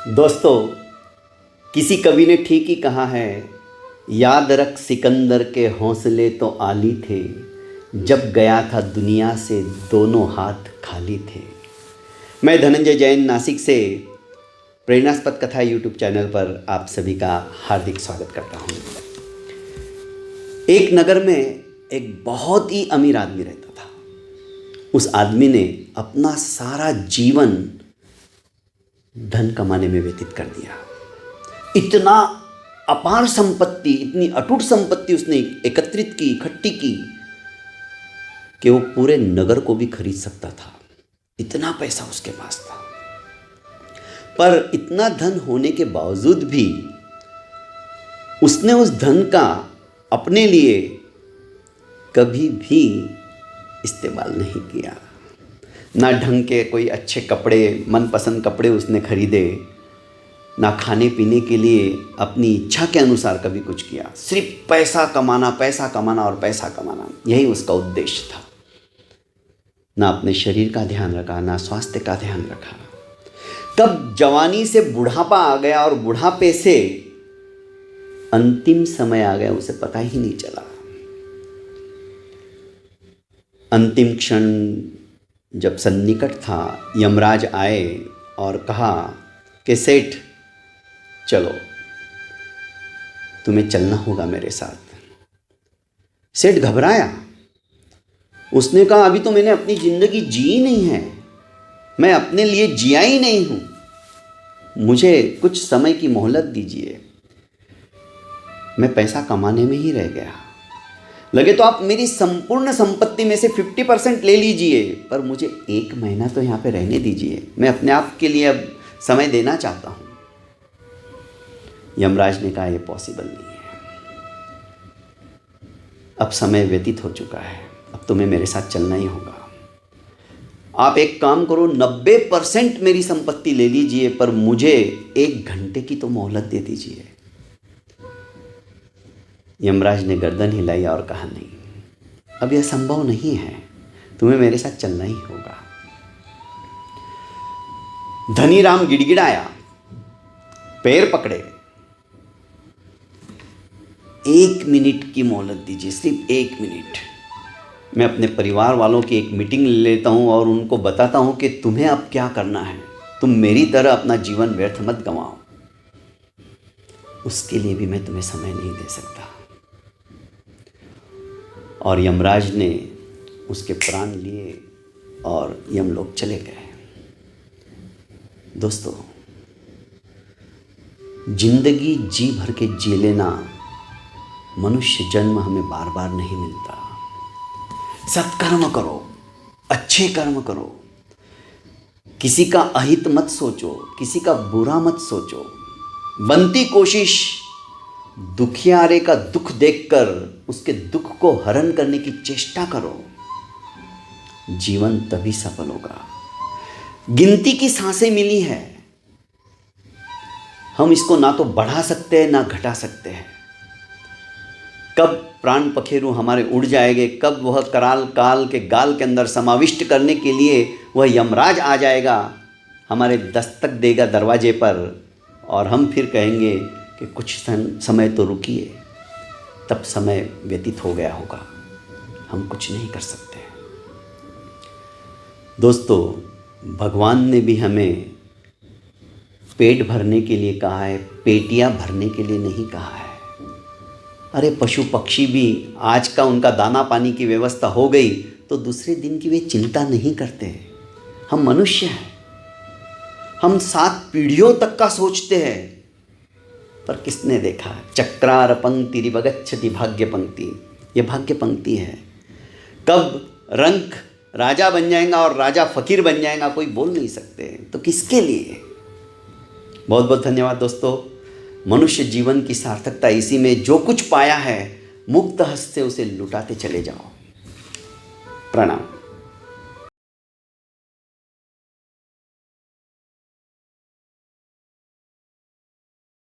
दोस्तों, किसी कवि ने ठीक ही कहा है, याद रख सिकंदर के हौसले तो आली थे, जब गया था दुनिया से दोनों हाथ खाली थे। मैं धनंजय जैन नासिक से प्रेरणास्पद कथा यूट्यूब चैनल पर आप सभी का हार्दिक स्वागत करता हूँ। एक नगर में एक बहुत ही अमीर आदमी रहता था। उस आदमी ने अपना सारा जीवन धन कमाने में व्यतीत कर दिया। इतना अपार संपत्ति, इतनी अटूट संपत्ति उसने एकत्रित की, इकट्ठी की कि वो पूरे नगर को भी खरीद सकता था। इतना पैसा उसके पास था। पर इतना धन होने के बावजूद भी उसने उस धन का अपने लिए कभी भी इस्तेमाल नहीं किया। ना ढंग के कोई अच्छे कपड़े, मनपसंद कपड़े उसने खरीदे, ना खाने पीने के लिए अपनी इच्छा के अनुसार कभी कुछ किया। सिर्फ पैसा कमाना, पैसा कमाना और पैसा कमाना, यही उसका उद्देश्य था। ना अपने शरीर का ध्यान रखा, ना स्वास्थ्य का ध्यान रखा। कब जवानी से बुढ़ापा आ गया और बुढ़ापे से अंतिम समय आ गया, उसे पता ही नहीं चला। अंतिम क्षण जब सन्निकट था, यमराज आए और कहा कि सेठ चलो, तुम्हें चलना होगा मेरे साथ। सेठ घबराया। उसने कहा, अभी तो मैंने अपनी जिंदगी जी नहीं है, मैं अपने लिए जिया ही नहीं हूं, मुझे कुछ समय की मोहलत दीजिए। मैं पैसा कमाने में ही रह गया। लगे तो आप मेरी संपूर्ण संपत्ति में से 50% ले लीजिए, पर मुझे 1 महीना तो यहाँ पे रहने दीजिए। मैं अपने आप के लिए अब समय देना चाहता हूँ। यमराज ने कहा, यह पॉसिबल नहीं है। अब समय व्यतीत हो चुका है, अब तुम्हें मेरे साथ चलना ही होगा। आप एक काम करो, 90% मेरी संपत्ति ले लीजिए, पर मुझे 1 घंटे की तो मोहलत दे दीजिए। यमराज ने गर्दन हिलाई और कहा, नहीं, अब यह संभव नहीं है, तुम्हें मेरे साथ चलना ही होगा। धनीराम गिड़गिड़ाया, पैर पकड़े, 1 मिनट की मोहलत दीजिए, सिर्फ 1 मिनट। मैं अपने परिवार वालों की एक मीटिंग ले लेता हूँ और उनको बताता हूँ कि तुम्हें अब क्या करना है। तुम मेरी तरह अपना जीवन व्यर्थ मत गंवाओ। उसके लिए भी मैं तुम्हें समय नहीं दे सकता। और यमराज ने उसके प्राण लिए और यमलोक चले गए। दोस्तों, जिंदगी जी भर के जी लेना, मनुष्य जन्म हमें बार बार नहीं मिलता। सत्कर्म करो, अच्छे कर्म करो, किसी का अहित मत सोचो, किसी का बुरा मत सोचो। बनती कोशिश दुखियारे का दुख देखकर उसके दुख को हरण करने की चेष्टा करो। जीवन तभी सफल होगा। गिनती की सांसें मिली है, हम इसको ना तो बढ़ा सकते हैं ना घटा सकते हैं। कब प्राण पखेरु हमारे उड़ जाएंगे, कब वह कराल काल के गाल के अंदर समाविष्ट करने के लिए वह यमराज आ जाएगा, हमारे दस्तक देगा दरवाजे पर, और हम फिर कहेंगे कि कुछ समय तो रुकिए, तब समय व्यतीत हो गया होगा, हम कुछ नहीं कर सकते। दोस्तों, भगवान ने भी हमें पेट भरने के लिए कहा है, पेटियां भरने के लिए नहीं कहा है। अरे पशु पक्षी भी आज का उनका दाना पानी की व्यवस्था हो गई तो दूसरे दिन की वे चिंता नहीं करते। हम मनुष्य हैं, हम 7 पीढ़ियों तक का सोचते हैं, पर किसने देखा? चक्रार पंक्ति रिवगच्छति भाग्य पंक्ति, ये भाग्य पंक्ति है। कब रंक राजा बन जाएगा और राजा फकीर बन जाएगा, कोई बोल नहीं सकते। तो किसके लिए? बहुत बहुत धन्यवाद दोस्तों। मनुष्य जीवन की सार्थकता इसी में, जो कुछ पाया है मुक्त हस्त से उसे लुटाते चले जाओ। प्रणाम।